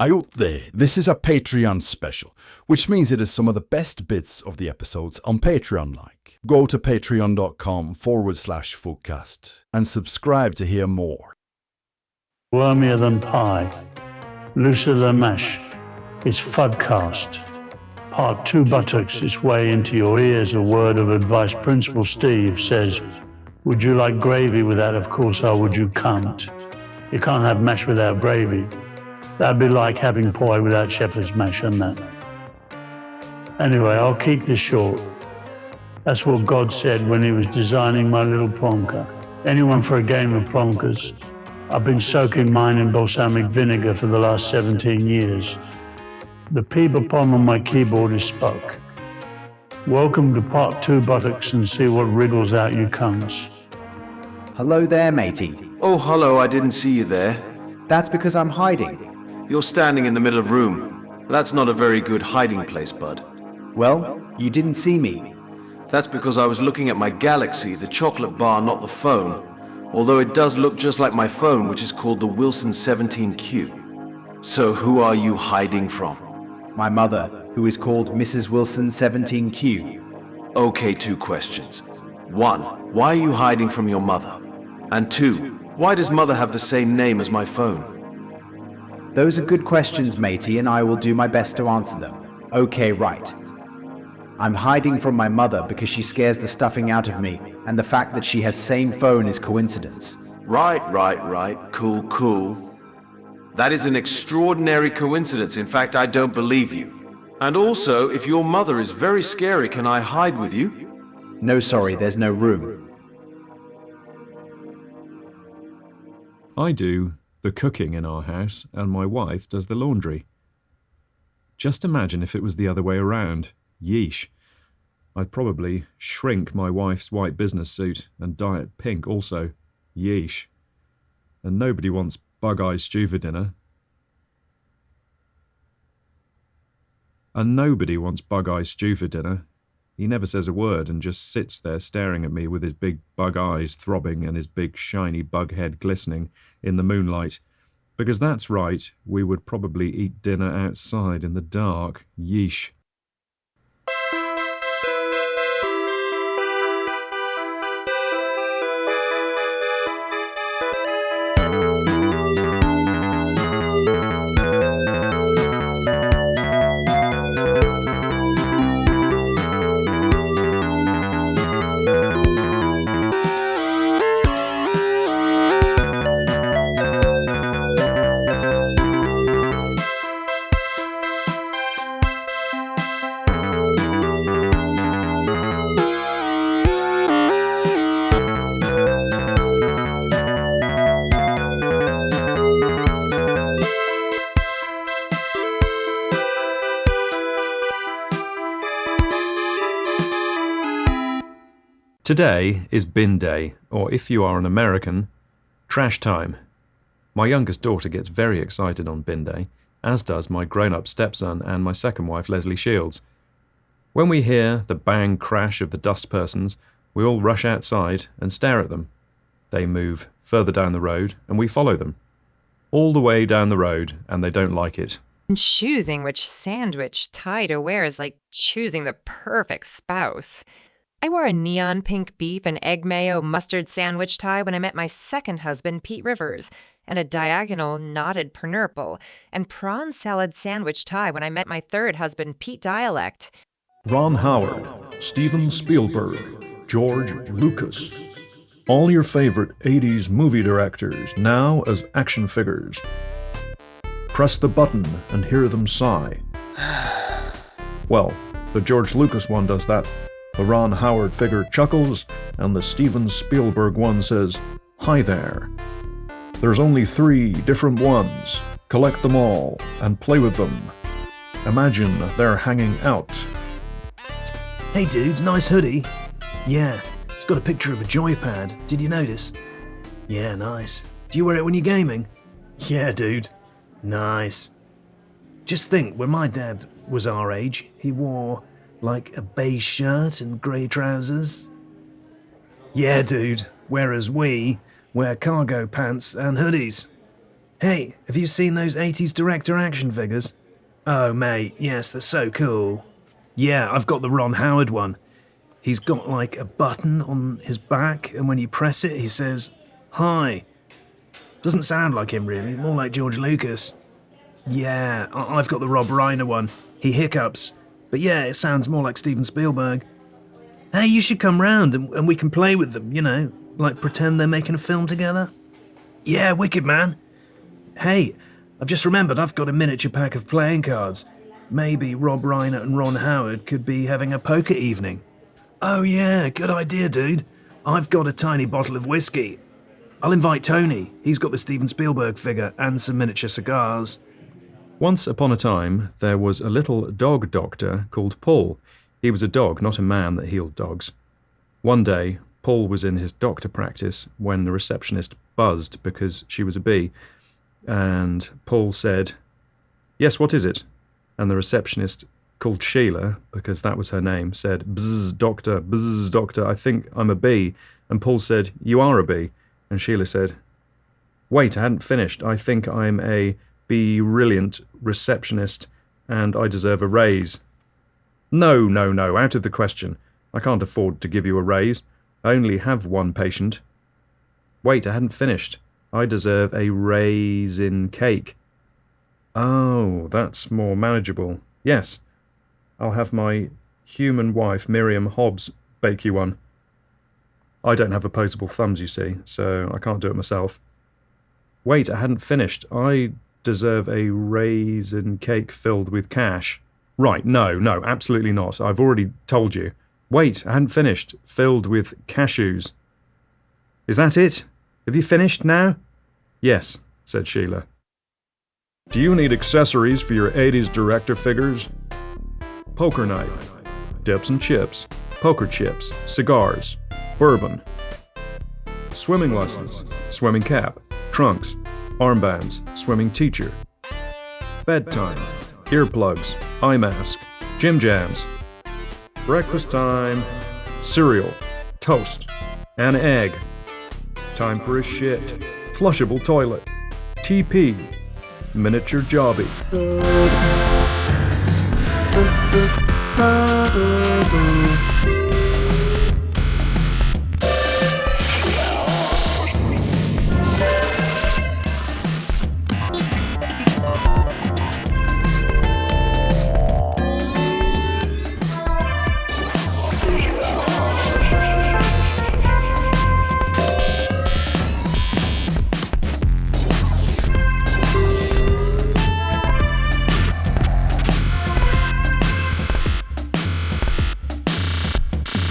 Out there, this is a Patreon special, which means it is some of the best bits of the episodes on Patreon like. Go to patreon.com/Foodcast and subscribe to hear more. Wormier than pie, looser than mash. It's Fudcast. Part 2 buttocks its way into your ears. A word of advice. Principal Steve says, would you like gravy with that? Of course I would, you cunt. You can't have mash without gravy. That'd be like having pie without shepherd's mash, and that. Anyway, I'll keep this short. That's what God said when he was designing my little plonker. Anyone for a game of plonkers? I've been soaking mine in balsamic vinegar for the last 17 years. The P bomb on my keyboard is spoke. Welcome to part 2 buttocks and see what wriggles out you cunts. Hello there, matey. Oh, hello, I didn't see you there. That's because I'm hiding. You're standing in the middle of room. That's not a very good hiding place, bud. Well, you didn't see me. That's because I was looking at my Galaxy, the chocolate bar, not the phone. Although it does look just like my phone, which is called the Wilson 17Q. So who are you hiding from? My mother, who is called Mrs. Wilson 17Q. Okay, 2 questions. 1, why are you hiding from your mother? And 2, why does mother have the same name as my phone? Those are good questions, matey, and I will do my best to answer them. Okay, right. I'm hiding from my mother because she scares the stuffing out of me, and the fact that she has same phone is coincidence. Right. Cool. That is an extraordinary coincidence. In fact, I don't believe you. And also, if your mother is very scary, can I hide with you? No, sorry, there's no room. I do the cooking in our house, and my wife does the laundry. Just imagine if it was the other way around. Yeesh. I'd probably shrink my wife's white business suit and dye it pink also. Yeesh. And nobody wants bug-eye stew for dinner. He never says a word and just sits there staring at me with his big bug eyes throbbing and his big shiny bug head glistening in the moonlight. Because that's right, we would probably eat dinner outside in the dark. Yeesh. Today is bin day, or if you are an American, trash time. My youngest daughter gets very excited on bin day, as does my grown-up stepson and my second wife, Leslie Shields. When we hear the bang crash of the dust persons, we all rush outside and stare at them. They move further down the road, and we follow them. All the way down the road, and they don't like it. Choosing which sandwich tie to wear is like choosing the perfect spouse. I wore a neon pink beef and egg mayo mustard sandwich tie when I met my second husband, Pete Rivers, and a diagonal knotted pernurple and prawn salad sandwich tie when I met my third husband, Pete Dialect. Ron Howard, Steven Spielberg, George Lucas. All your favorite 80s movie directors now as action figures. Press the button and hear them sigh. Well, the George Lucas one does that. The Ron Howard figure chuckles, and the Steven Spielberg one says, "Hi there." There's only 3 different ones. Collect them all and play with them. Imagine they're hanging out. Hey dude, nice hoodie. Yeah, it's got a picture of a joypad. Did you notice? Yeah, nice. Do you wear it when you're gaming? Yeah, dude. Nice. Just think, when my dad was our age, he wore like a beige shirt and grey trousers. Yeah, dude. Whereas we wear cargo pants and hoodies. Hey, have you seen those 80s director action figures? Oh, mate, yes, they're so cool. Yeah, I've got the Ron Howard one. He's got like a button on his back, and when you press it, he says, "Hi." Doesn't sound like him really, more like George Lucas. Yeah, I've got the Rob Reiner one. He hiccups. But yeah, it sounds more like Steven Spielberg. Hey, you should come round and we can play with them, you know, like pretend they're making a film together. Yeah, wicked, man. Hey, I've just remembered I've got a miniature pack of playing cards. Maybe Rob Reiner and Ron Howard could be having a poker evening. Oh yeah, good idea, dude. I've got a tiny bottle of whiskey. I'll invite Tony. He's got the Steven Spielberg figure and some miniature cigars. Once upon a time, there was a little dog doctor called Paul. He was a dog, not a man that healed dogs. One day, Paul was in his doctor practice when the receptionist buzzed because she was a bee. And Paul said, "Yes, what is it?" And the receptionist, called Sheila, because that was her name, said, bzz, doctor, I think I'm a bee." And Paul said, "You are a bee." And Sheila said, "Wait, I hadn't finished. I think I'm a brilliant receptionist and I deserve a raise." No, out of the question. I can't afford to give you a raise. I only have one patient." "Wait, I hadn't finished. I deserve a raisin cake." "Oh, that's more manageable. Yes, I'll have my human wife, Miriam Hobbs, bake you one. I don't have opposable thumbs, you see, so I can't do it myself." "Wait, I hadn't finished. I deserve a raisin cake filled with cash." "Right, no, absolutely not. I've already told you." "Wait, I hadn't finished. Filled with cashews." "Is that it? Have you finished now?" "Yes," said Sheila. Do you need accessories for your 80s director figures? Poker night, dips and chips, poker chips, cigars, bourbon, swimming lessons, swimming cap, trunks, armbands, swimming teacher, bedtime, earplugs, eye mask, gym jams, breakfast time, cereal, toast, an egg, time for a shit, flushable toilet, TP, miniature jobby.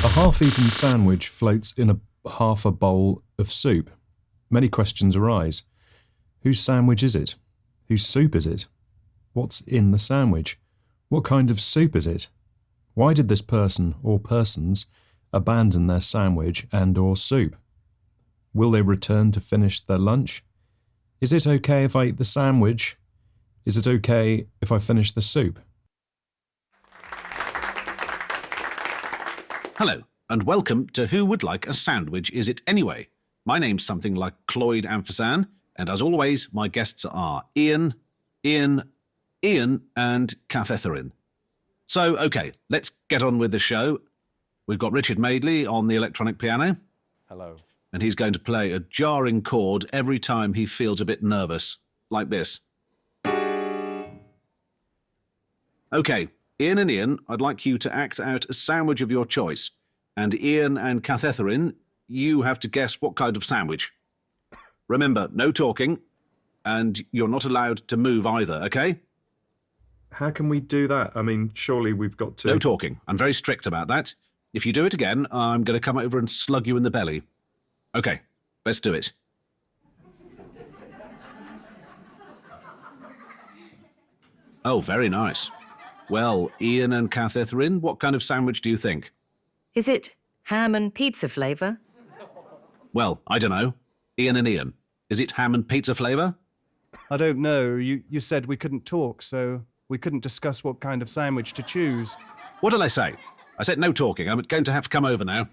A half-eaten sandwich floats in half a bowl of soup. Many questions arise. Whose sandwich is it? Whose soup is it? What's in the sandwich? What kind of soup is it? Why did this person or persons abandon their sandwich and or soup? Will they return to finish their lunch? Is it okay if I eat the sandwich? Is it okay if I finish the soup? Hello, and welcome to Who Would Like a Sandwich Is It Anyway? My name's something like Cloyd Amphisan, and as always, my guests are Ian, and Kath. So, okay, let's get on with the show. We've got Richard Madeley on the electronic piano. Hello. And he's going to play a jarring chord every time he feels a bit nervous, like this. Okay, Ian and Ian, I'd like you to act out a sandwich of your choice. And Ian and Kath, you have to guess what kind of sandwich. Remember, no talking, and you're not allowed to move either, okay? How can we do that? I mean, surely we've got to... No talking. I'm very strict about that. If you do it again, I'm going to come over and slug you in the belly. Okay, let's do it. Oh, very nice. Well, Ian and Kath, what kind of sandwich do you think? Is it ham and pizza flavour? Well, I don't know. Ian and Ian, is it ham and pizza flavour? I don't know. You said we couldn't talk, so we couldn't discuss what kind of sandwich to choose. What did I say? I said no talking. I'm going to have to come over now.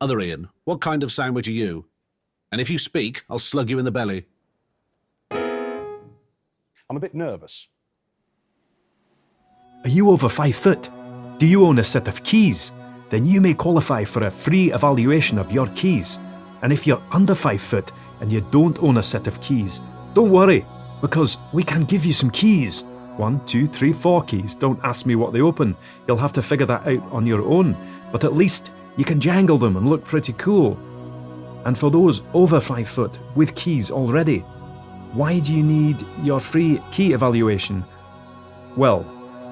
Other Ian, what kind of sandwich are you? And if you speak, I'll slug you in the belly. I'm a bit nervous. Are you over 5 foot? Do you own a set of keys? Then you may qualify for a free evaluation of your keys. And if you're under 5 foot and you don't own a set of keys, don't worry, because we can give you some keys. 1, 2, 3, 4 keys. Don't ask me what they open. You'll have to figure that out on your own. But at least you can jangle them and look pretty cool. And for those over 5 foot with keys already, why do you need your free key evaluation? Well,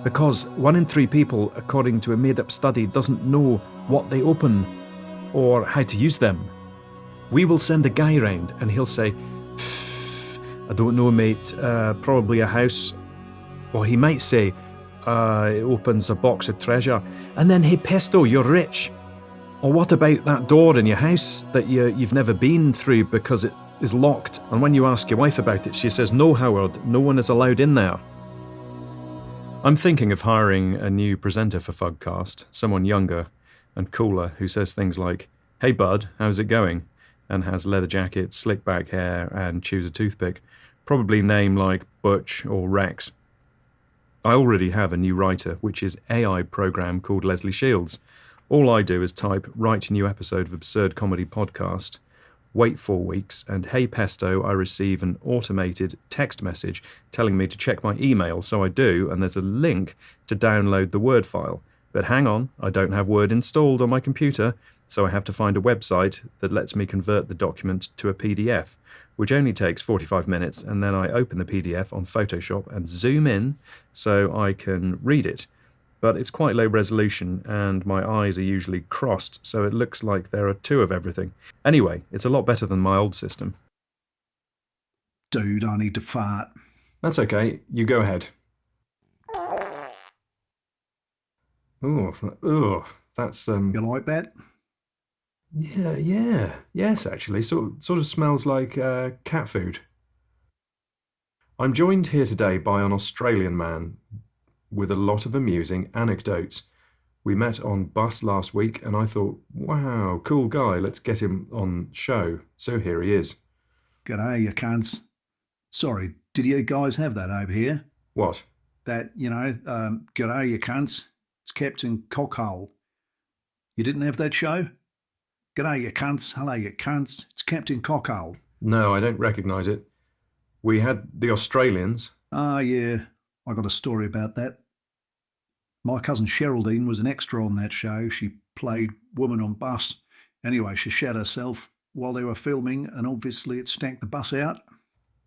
because 1 in 3 people, according to a made-up study, doesn't know what they open or how to use them. We will send a guy round and he'll say, I don't know, mate, probably a house. Or he might say, it opens a box of treasure. And then, hey pesto, you're rich. Or what about that door in your house that you've never been through because it is locked? And when you ask your wife about it, she says, no, Howard, no one is allowed in there. I'm thinking of hiring a new presenter for Fugcast, someone younger and cooler who says things like, hey bud, how's it going? And has leather jacket, slick back hair and chews a toothpick. Probably name like Butch or Rex. I already have a new writer, which is AI program called Leslie Shields. All I do is type, write new episode of Absurd Comedy Podcast, wait 4 weeks, and hey pesto, I receive an automated text message telling me to check my email, so I do, and there's a link to download the Word file. But hang on, I don't have Word installed on my computer, so I have to find a website that lets me convert the document to a PDF, which only takes 45 minutes, and then I open the PDF on Photoshop and zoom in so I can read it. But it's quite low resolution, and my eyes are usually crossed, so it looks like there are 2 of everything. Anyway, it's a lot better than my old system. Dude, I need to fart. That's okay, you go ahead. Oh, that's You like that? Yes, actually, sort of smells like cat food. I'm joined here today by an Australian man with a lot of amusing anecdotes. We met on bus last week and I thought, wow, cool guy, let's get him on show. So here he is. G'day, you cunts. Sorry, did you guys have that over here? What? That, g'day, you cunts. It's Captain Cockhole. You didn't have that show? G'day, you cunts. Hello, you cunts. It's Captain Cockhole. No, I don't recognise it. We had the Australians. Ah, yeah. I got a story about that. My cousin Sheraldine was an extra on that show. She played woman on bus. Anyway, she shat herself while they were filming, and obviously it stank the bus out.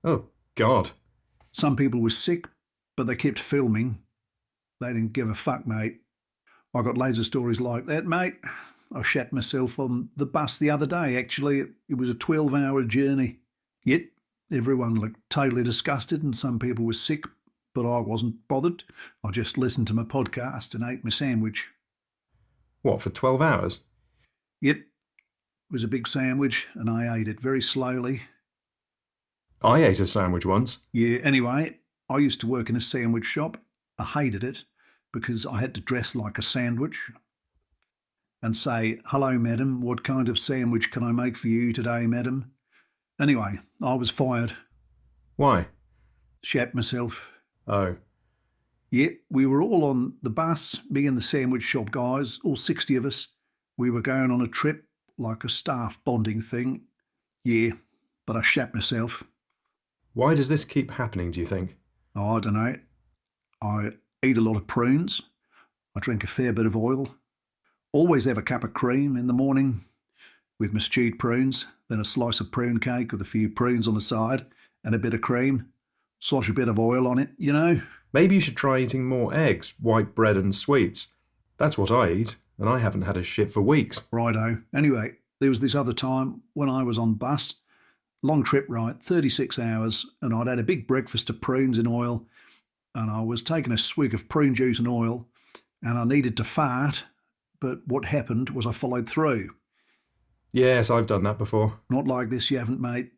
Oh, God. Some people were sick, but they kept filming. They didn't give a fuck, mate. I got loads of stories like that, mate. I shat myself on the bus the other day, actually. It was a 12-hour journey. Yet, everyone looked totally disgusted and some people were sick, but I wasn't bothered. I just listened to my podcast and ate my sandwich. What, for 12 hours? Yep. It was a big sandwich and I ate it very slowly. I ate a sandwich once. Yeah, anyway, I used to work in a sandwich shop. I hated it because I had to dress like a sandwich and say, hello, madam, what kind of sandwich can I make for you today, madam? Anyway, I was fired. Why? Shat myself. Oh. Yeah, we were all on the bus, me and the sandwich shop guys, all 60 of us. We were going on a trip, like a staff bonding thing. Yeah, but I shat myself. Why does this keep happening, do you think? Oh, I don't know. I eat a lot of prunes. I drink a fair bit of oil. Always have a cup of cream in the morning with my stewed prunes, then a slice of prune cake with a few prunes on the side and a bit of cream. Slosh a bit of oil on it, you know. Maybe you should try eating more eggs, white bread and sweets. That's what I eat, and I haven't had a shit for weeks. Righto. Anyway, there was this other time when I was on bus. Long trip, right, 36 hours, and I'd had a big breakfast of prunes in oil, and I was taking a swig of prune juice and oil, and I needed to fart, but what happened was I followed through. Yes, I've done that before. Not like this, you haven't, mate.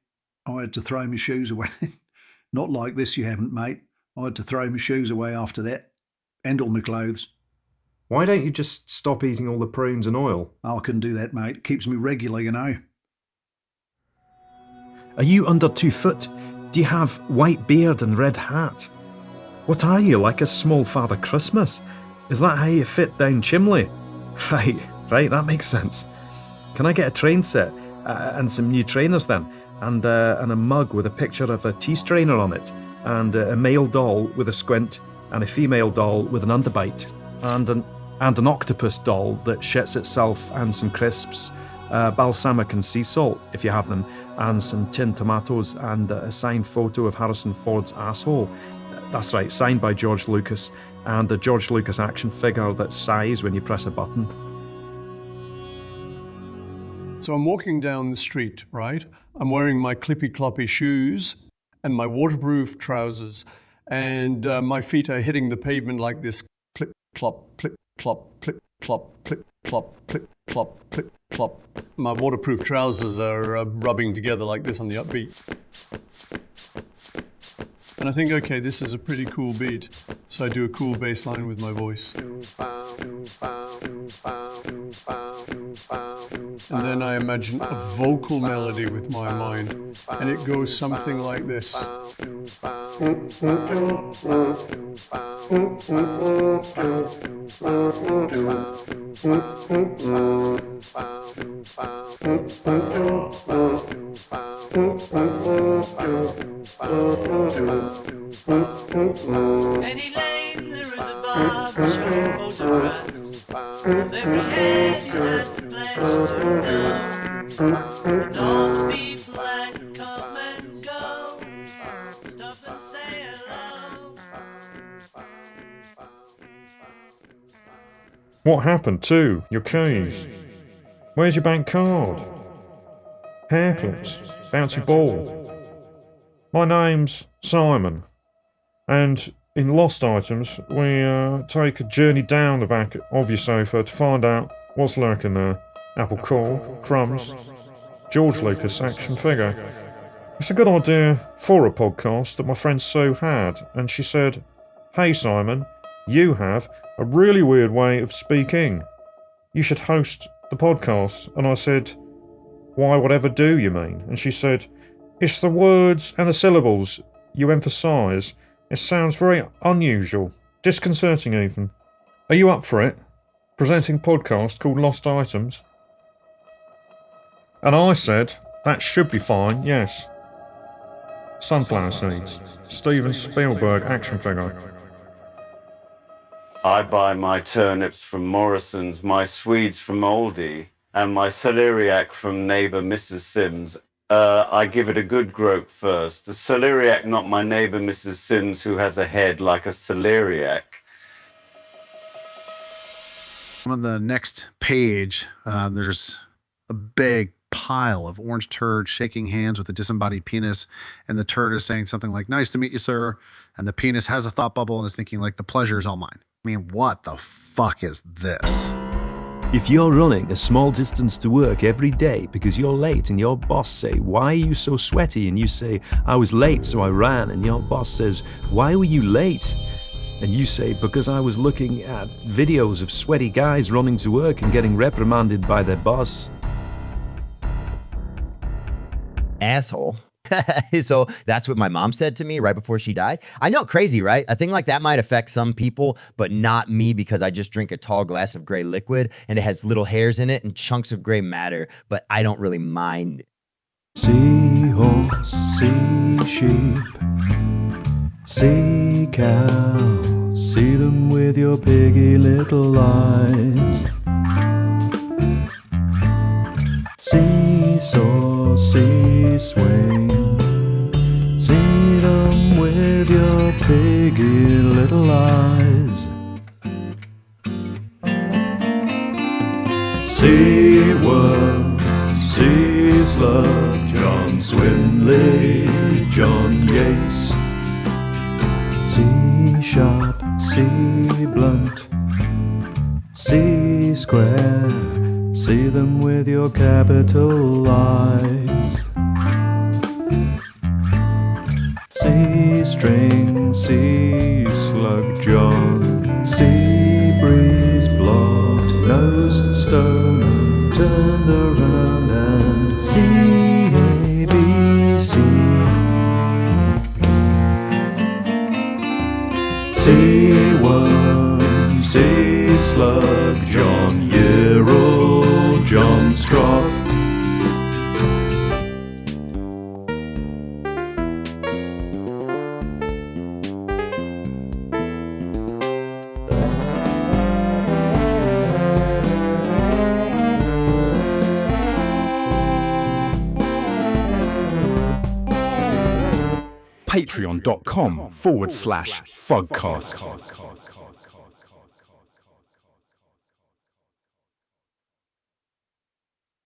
I had to throw my shoes away. Not like this, you haven't, mate. I had to throw my shoes away after that, and all my clothes. Why don't you just stop eating all the prunes and oil? I can do that, mate. It keeps me regular, you know. Are you under 2 foot? Do you have white beard and red hat? What are you, like a small Father Christmas? Is that how you fit down chimney? Right, that makes sense. Can I get a train set and some new trainers then? And a mug with a picture of a tea strainer on it, and a male doll with a squint, and a female doll with an underbite, and an octopus doll that shits itself, and some crisps, balsamic and sea salt if you have them, and some tinned tomatoes, and a signed photo of Harrison Ford's asshole. That's right, signed by George Lucas, and a George Lucas action figure that sighs when you press a button. So I'm walking down the street, right? I'm wearing my clippy-cloppy shoes and my waterproof trousers, and my feet are hitting the pavement like this: clip, clop, clip, clop, clip, clop, clip, clop, clip, clop, clip, clop. My waterproof trousers are rubbing together like this on the upbeat. And I think, okay, this is a pretty cool beat, so I do a cool bass line with my voice. And then I imagine a vocal melody with my mind, and it goes something like this. Any lane there is a barber showing photographs of every head he's had the pleasure to know. And all the people that come and go, stop and say hello. What happened to your keys? Where's your bank card? Hair clips, bouncy ball. My name's Simon, and in Lost Items, we take a journey down the back of your sofa to find out what's lurking there. Apple core, crumbs, George Lucas action figure. It's a good idea for a podcast that my friend Sue had, and she said, "Hey Simon, you have a really weird way of speaking. You should host the podcast." And I said, "Why, whatever do you mean?" And she said, "It's the words and the syllables you emphasise. It sounds very unusual, disconcerting even. Are you up for it? Presenting a podcast called Lost Items?" And I said, "That should be fine, yes." Sunflower seeds. Steven Spielberg action figure. I buy my turnips from Morrison's, my Swedes from Aldi, and my celeriac from neighbour Mrs. Sims. I give it a good grope first. The celeriac, not my neighbour Mrs. Sims, who has a head like a celeriac. On the next page, there's a big pile of orange turds shaking hands with a disembodied penis, and the turd is saying something like, "Nice to meet you, sir," and the penis has a thought bubble and is thinking like, "The pleasure is all mine." I mean, what the fuck is this? If you're running a small distance to work every day because you're late and your boss say, "Why are you so sweaty?" and you say, "I was late so I ran," and your boss says, "Why were you late?" and you say, "Because I was looking at videos of sweaty guys running to work and getting reprimanded by their boss." Asshole. So that's what my mom said to me right before she died. I know, crazy, right? A thing like that might affect some people, but not me, because I just drink a tall glass of gray liquid and it has little hairs in it and chunks of gray matter, but I don't really mind. Seahorse, see sheep, see cows, see them with your piggy little eyes. Seesaw, see swing, see them with your piggy little eyes. See worm, see slug, John Swinley, John Yates. See sharp, see blunt, see square, see them with your capital eyes. See string, see slug, John, see breeze, patreon.com/fugcast.